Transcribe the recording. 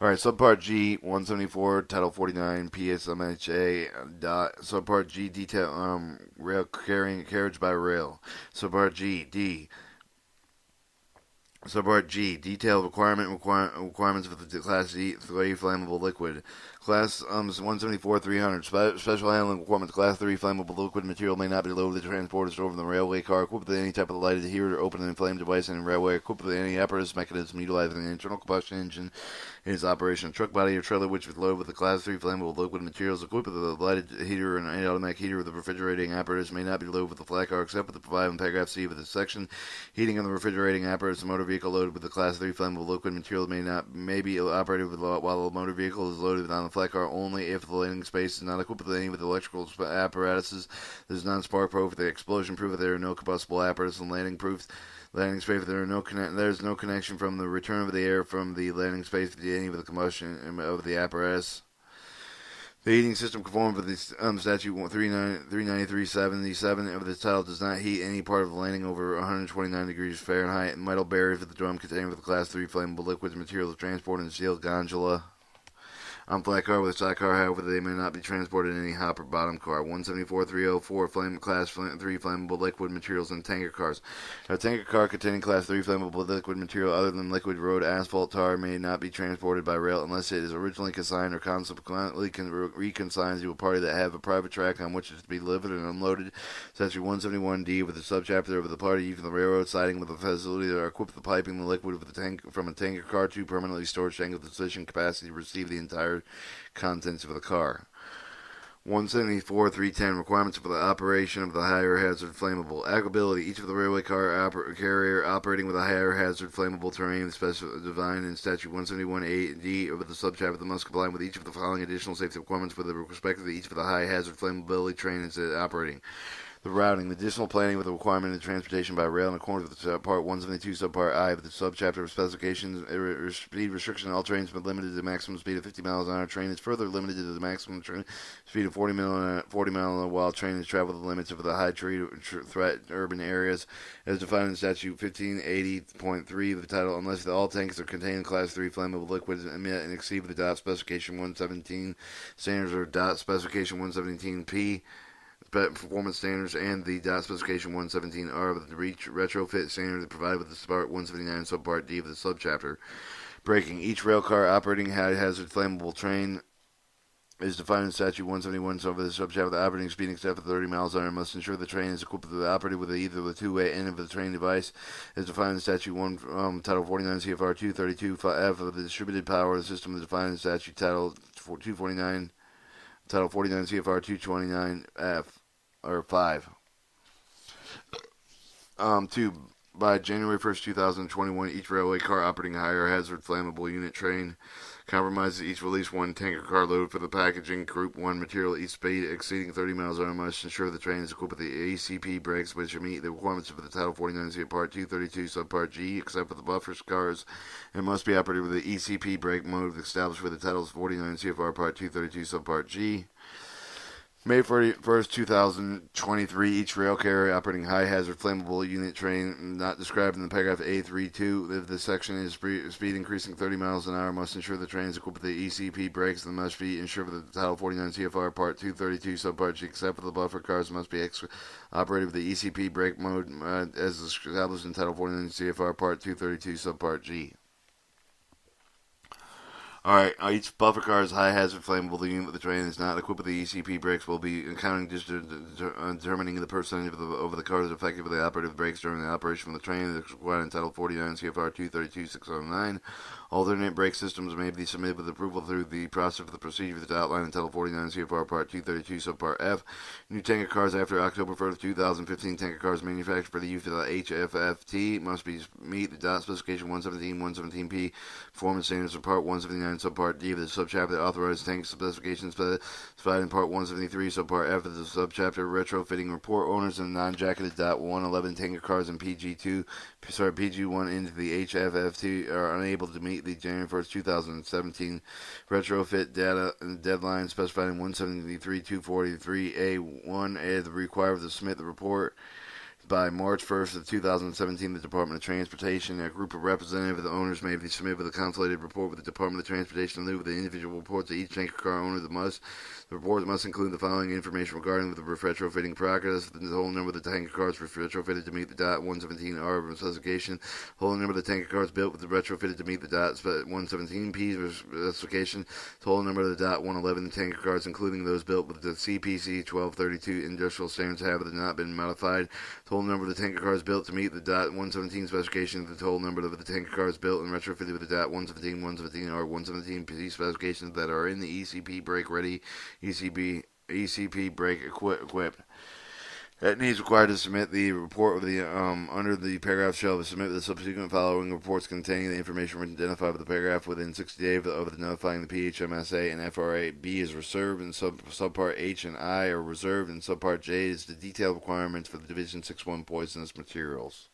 All right, subpart G, 174, Title 49, PSMHA, subpart G, detail, rail carrying carriage by rail. Subpart G, D, Subpart G, detailed requirements for the Class D 3 flammable liquid. Class 174-300, special handling requirements. Class 3 flammable liquid material may not be loaded, transported, stored in the railway car, equipped with any type of lighted adhered or open and flame device in railway, equipped with any apparatus mechanism utilizing an internal combustion engine in its operation. Truck body or trailer which is loaded with the Class 3 flammable liquid materials, equipped with a lighted heater and an automatic heater with a refrigerating apparatus may not be loaded with the flat car except for the provided in paragraph C of this section. Heating of the refrigerating apparatus, the motor vehicle loaded with the Class 3 flammable liquid material may be operated while the motor vehicle is loaded on the flat car only if the landing space is not equipped with any of the electrical apparatuses that is non-spark proof, the explosion proof, if there are no combustible apparatus and landing space. There is no connection from the return of the air from the landing space to any of the combustion of the apparatus. The heating system conformed with the statute 393-77 of this title does not heat any part of the landing over 129 degrees Fahrenheit. Metal barriers of the drum containing with the Class 3 flammable liquids materials transported in sealed gondola. On flat car with a side car, however, they may not be transported in any hopper bottom car. 174-304 Class 3 flammable liquid materials in tanker cars. A tanker car containing Class 3 flammable liquid material other than liquid road asphalt tar may not be transported by rail unless it is originally consigned or consequently reconsigned to a party that have a private track on which it is to be delivered and unloaded. Section 171D with the subchapter of the party using the railroad siding with a facility that are equipped with piping the liquid from a tanker car to permanently storage tank with sufficient capacity to receive the entire contents of the car. 174-310 requirements for the operation of the higher hazard flammable. Applicability. Each of the railway car carrier operating with a higher hazard flammable terrain defined in statute 171A-D of the subchapter must comply with each of the following additional safety requirements with respect to each of the high hazard flammability train is operating. The routing, the additional planning with the requirement of transportation by rail in accordance with Part 172, Subpart I of the subchapter of specifications. Speed restriction: all trains but limited to the maximum speed of 50 miles an hour. Train is further limited to the maximum speed of 40 miles an hour while train is travel the limits of the high threat urban areas, as defined in Statute 1580.3 of the title, unless all tanks that contain Class 3 flammable liquids emit and exceed the DOT Specification 117 standards or DOT Specification 117P. Performance standards and the DOT Specification 117R of the retrofit standard provided with the Part 179 Subpart D of the subchapter. Braking. Each rail car operating high hazard flammable train is defined in Statute 171 of the subchapter. The operating speed except for 30 miles an hour must ensure the train is equipped with operated with either the two-way end of the train device as defined in Statute 1, Title 49 CFR 232F of the distributed power system is defined in Statute Title 249 Title 49 CFR 229F or 5. 2. By January 1st, 2021, each railway car operating a higher hazard flammable unit train compromises each release one tanker car load for the packaging group 1 material each speed exceeding 30 miles an hour must ensure the train is equipped with the ACP brakes which meet the requirements of the Title 49 Part 232 Subpart G except for the buffer cars and must be operated with the ECP brake mode established with the Title 49 CFR Part 232 Subpart G. May 1st, 2023, each rail carrier operating high-hazard flammable unit train not described in the paragraph A32 if the section is speed increasing 30 miles an hour must ensure the train is equipped with the ECP brakes and must be ensured with the Title 49 CFR Part 232 Subpart G except for the buffer cars must be operated with the ECP brake mode as established in Title 49 CFR Part 232 Subpart G. Alright, each buffer car's high hazard flammable unit with the train is not equipped with the ECP brakes will be accounting determining the percentage of the cars affected with the operative brakes during the operation of the train as required in Title 49 CFR 232-609. Alternate brake systems may be submitted with approval through the process of the procedure that's outlined in Title 49 CFR Part 232 Subpart F. New tanker cars after October 1st, 2015 tanker cars manufactured for the use of the HFFT must meet the DOT Specification 117-117P performance standards of Part 179 Subpart D of the subchapter that authorizes tank specifications specified in Part 173 Subpart F of the subchapter retrofitting report owners and non-jacketed DOT 111 tanker cars and PG1 into the HFFT are unable to meet the January 1st, 2017 retrofit data deadline specified in 173-243A1 as required to submit the report by March 1st of 2017, the Department of Transportation, a group of representatives of the owners may be submitted with a consolidated report with the Department of Transportation in lieu of the individual reports of each tanker car owner. The report must include the following information regarding the retrofitting progress: the whole number of the tanker cars retrofitted to meet the DOT 117R specification, the whole number of the tanker cars built with the retrofitted to meet the DOT 117P specification, the whole number of the DOT 111 tanker cars, including those built with the CPC 1232 industrial standards, have not been modified, the whole number of the tanker cars built to meet the DOT 117 specification, the total number of the tanker cars built and retrofitted with the DOT 117, 117R, 117P specifications that are in the ECP brake ready, ECP brake equipped. That needs required to submit the report of the under the paragraph shall submit the subsequent following reports containing the information identified with the paragraph within 60 days of the notifying the PHMSA and FRA. B is reserved, and subpart H and I are reserved, and subpart J is the detailed requirements for the Division 6-1 poisonous materials.